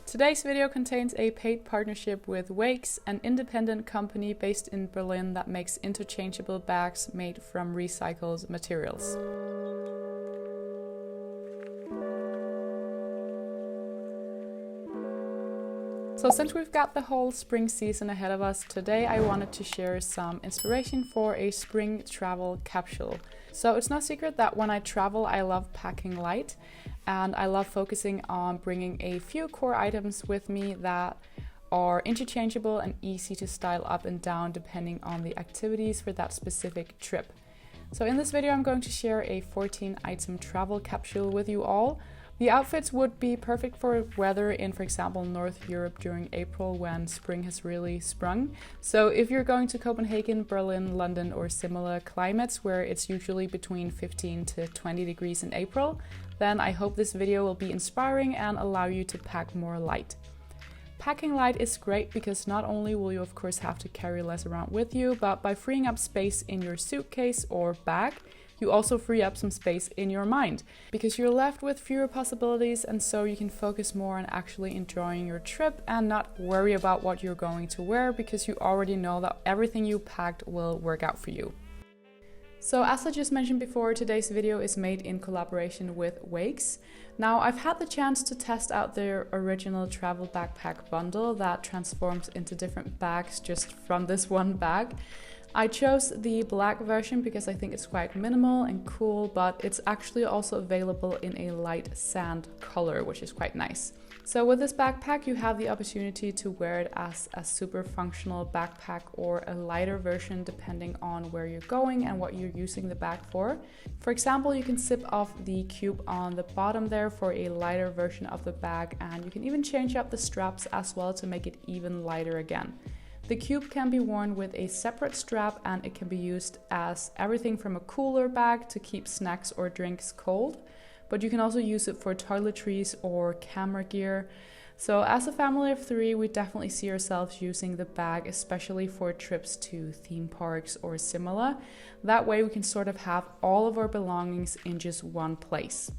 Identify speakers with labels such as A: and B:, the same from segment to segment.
A: Today's video contains a paid partnership with WAYKS, an independent company based in Berlin that makes interchangeable bags made from recycled materials. So since we've got the whole spring season ahead of us, today I wanted to share some inspiration for a spring travel capsule. So it's no secret that when I travel, I love packing light, and I love focusing on bringing a few core items with me that are interchangeable and easy to style up and down depending on the activities for that specific trip. So in this video, I'm going to share a 14-item travel capsule with you all. The outfits would be perfect for weather in, for example, North Europe during April when spring has really sprung. So if you're going to Copenhagen, Berlin, London, or similar climates where it's usually between 15 to 20 degrees in April, then I hope this video will be inspiring and allow you to pack more light. Packing light is great because not only will you of course have to carry less around with you, but by freeing up space in your suitcase or bag, you also free up some space in your mind because you're left with fewer possibilities, and so you can focus more on actually enjoying your trip and not worry about what you're going to wear because you already know that everything you packed will work out for you. So as I just mentioned before, today's video is made in collaboration with WAYKS. Now I've had the chance to test out their original travel backpack bundle that transforms into different bags just from this one bag. I chose the black version because I think it's quite minimal and cool, but it's actually also available in a light sand color, which is quite nice. So with this backpack, you have the opportunity to wear it as a super functional backpack or a lighter version depending on where you're going and what you're using the bag for. For example, you can zip off the cube on the bottom there for a lighter version of the bag, and you can even change up the straps as well to make it even lighter again. The cube can be worn with a separate strap, and it can be used as everything from a cooler bag to keep snacks or drinks cold, but you can also use it for toiletries or camera gear. So as a family of 3, we definitely see ourselves using the bag, especially for trips to theme parks or similar. That way we can sort of have all of our belongings in just one place.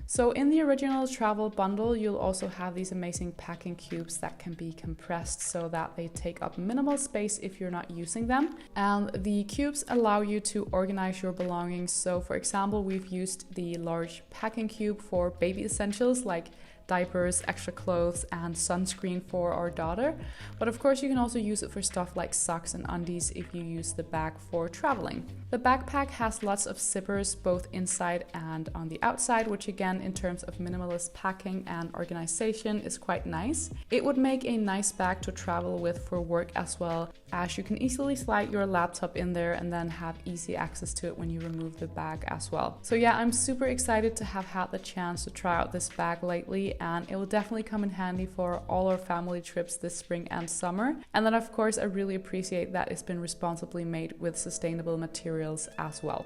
A: So in the original travel bundle, you'll also have these amazing packing cubes that can be compressed so that they take up minimal space if you're not using them. And the cubes allow you to organize your belongings. So for example, we've used the large packing cube for baby essentials like diapers, extra clothes, and sunscreen for our daughter. But of course, you can also use it for stuff like socks and undies if you use the bag for traveling. The backpack has lots of zippers both inside and on the outside, which again, in terms of minimalist packing and organization, is quite nice. It would make a nice bag to travel with for work as well, as you can easily slide your laptop in there and then have easy access to it when you remove the bag as well. So yeah, I'm super excited to have had the chance to try out this bag lately, and it will definitely come in handy for all our family trips this spring and summer. And then of course, I really appreciate that it's been responsibly made with sustainable materials as well.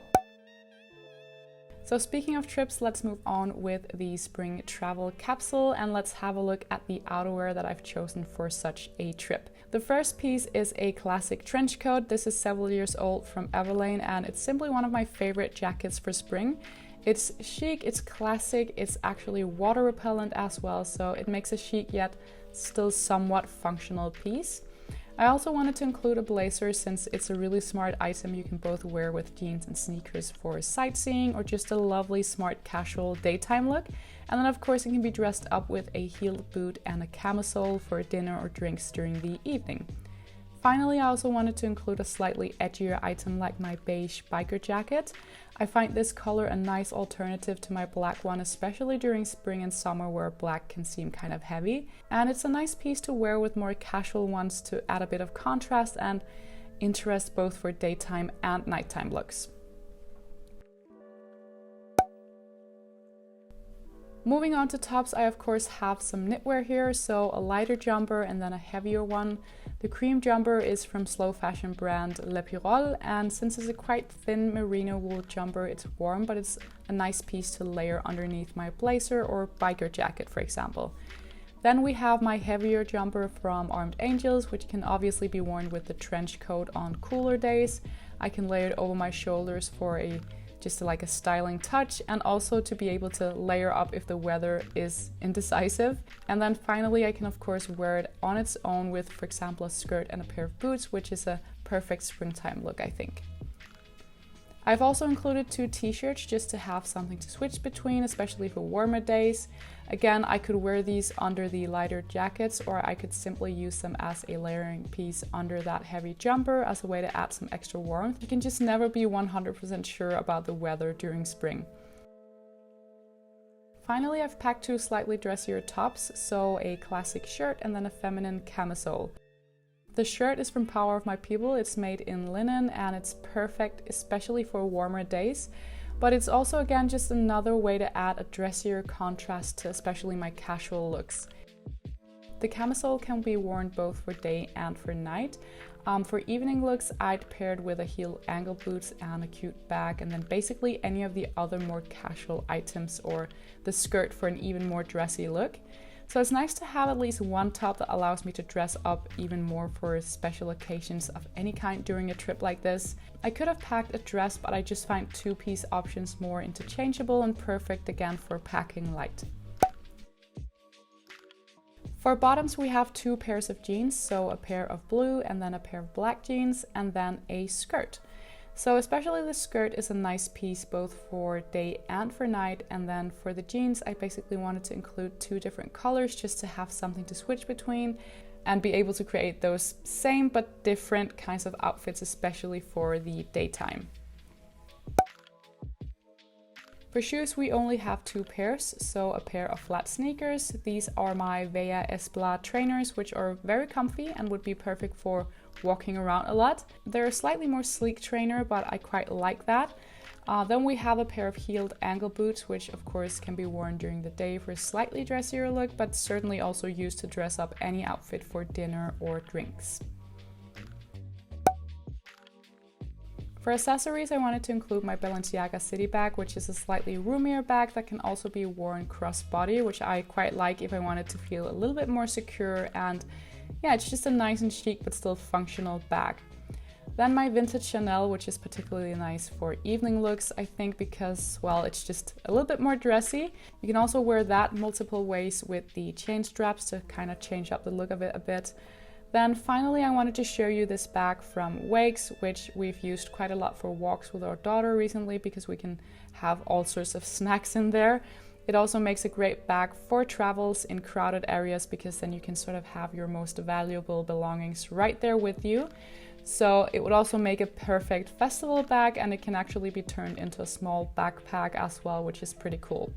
A: So speaking of trips, let's move on with the spring travel capsule, and let's have a look at the outerwear that I've chosen for such a trip. The first piece is a classic trench coat. This is several years old from Everlane, and it's simply one of my favorite jackets for spring. It's chic, it's classic, it's actually water repellent as well, so it makes a chic yet still somewhat functional piece. I also wanted to include a blazer since it's a really smart item you can both wear with jeans and sneakers for sightseeing or just a lovely smart casual daytime look. And then of course it can be dressed up with a heeled boot and a camisole for dinner or drinks during the evening. Finally, I also wanted to include a slightly edgier item like my beige biker jacket. I find this color a nice alternative to my black one, especially during spring and summer where black can seem kind of heavy. And it's a nice piece to wear with more casual ones to add a bit of contrast and interest both for daytime and nighttime looks. Moving on to tops, I of course have some knitwear here, so a lighter jumper and then a heavier one. The cream jumper is from slow fashion brand Le Pirol, and since it's a quite thin merino wool jumper, it's warm, but it's a nice piece to layer underneath my blazer or biker jacket, for example. Then we have my heavier jumper from Armed Angels, which can obviously be worn with the trench coat on cooler days. I can layer it over my shoulders for a just like a styling touch, and also to be able to layer up if the weather is indecisive. And then finally I can of course wear it on its own with, for example, a skirt and a pair of boots, which is a perfect springtime look, I think. I've also included 2 t-shirts just to have something to switch between, especially for warmer days. Again, I could wear these under the lighter jackets, or I could simply use them as a layering piece under that heavy jumper as a way to add some extra warmth. You can just never be 100% sure about the weather during spring. Finally, I've packed 2 slightly dressier tops, so a classic shirt and then a feminine camisole. The shirt is from Power of My People. It's made in linen and it's perfect, especially for warmer days. But it's also, again, just another way to add a dressier contrast to especially my casual looks. The camisole can be worn both for day and for night. For evening looks, I'd pair it with a heel ankle boots and a cute bag, and then basically any of the other more casual items, or the skirt for an even more dressy look. So it's nice to have at least one top that allows me to dress up even more for special occasions of any kind during a trip like this. I could have packed a dress, but I just find 2-piece options more interchangeable and perfect again for packing light. For bottoms, we have 2 pairs of jeans, so a pair of blue and then a pair of black jeans, and then a skirt. So especially the skirt is a nice piece both for day and for night, and then for the jeans I basically wanted to include 2 different colors just to have something to switch between and be able to create those same but different kinds of outfits, especially for the daytime. For shoes, we only have 2 pairs, so a pair of flat sneakers. These are my WAYKS trainers, which are very comfy and would be perfect for walking around a lot. They're a slightly more sleek trainer, but I quite like that. Then we have a pair of heeled ankle boots, which of course can be worn during the day for a slightly dressier look, but certainly also used to dress up any outfit for dinner or drinks. For accessories, I wanted to include my Balenciaga City bag, which is a slightly roomier bag that can also be worn crossbody, which I quite like if I wanted to feel a little bit more secure, and yeah, it's just a nice and chic but still functional bag. Then my vintage Chanel, which is particularly nice for evening looks, I think, because, well, it's just a little bit more dressy. You can also wear that multiple ways with the chain straps to kind of change up the look of it a bit. Then finally, I wanted to show you this bag from WAYKS, which we've used quite a lot for walks with our daughter recently because we can have all sorts of snacks in there. It also makes a great bag for travels in crowded areas because then you can sort of have your most valuable belongings right there with you. So it would also make a perfect festival bag, and it can actually be turned into a small backpack as well, which is pretty cool.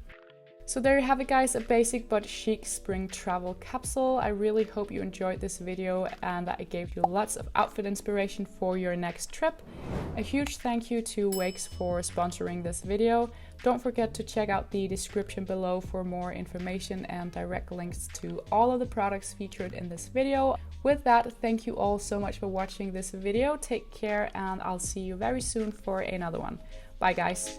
A: So there you have it, guys, a basic but chic spring travel capsule. I really hope you enjoyed this video and that it gave you lots of outfit inspiration for your next trip. A huge thank you to WAYKS for sponsoring this video. Don't forget to check out the description below for more information and direct links to all of the products featured in this video. With that, thank you all so much for watching this video. Take care, and I'll see you very soon for another one. Bye, guys.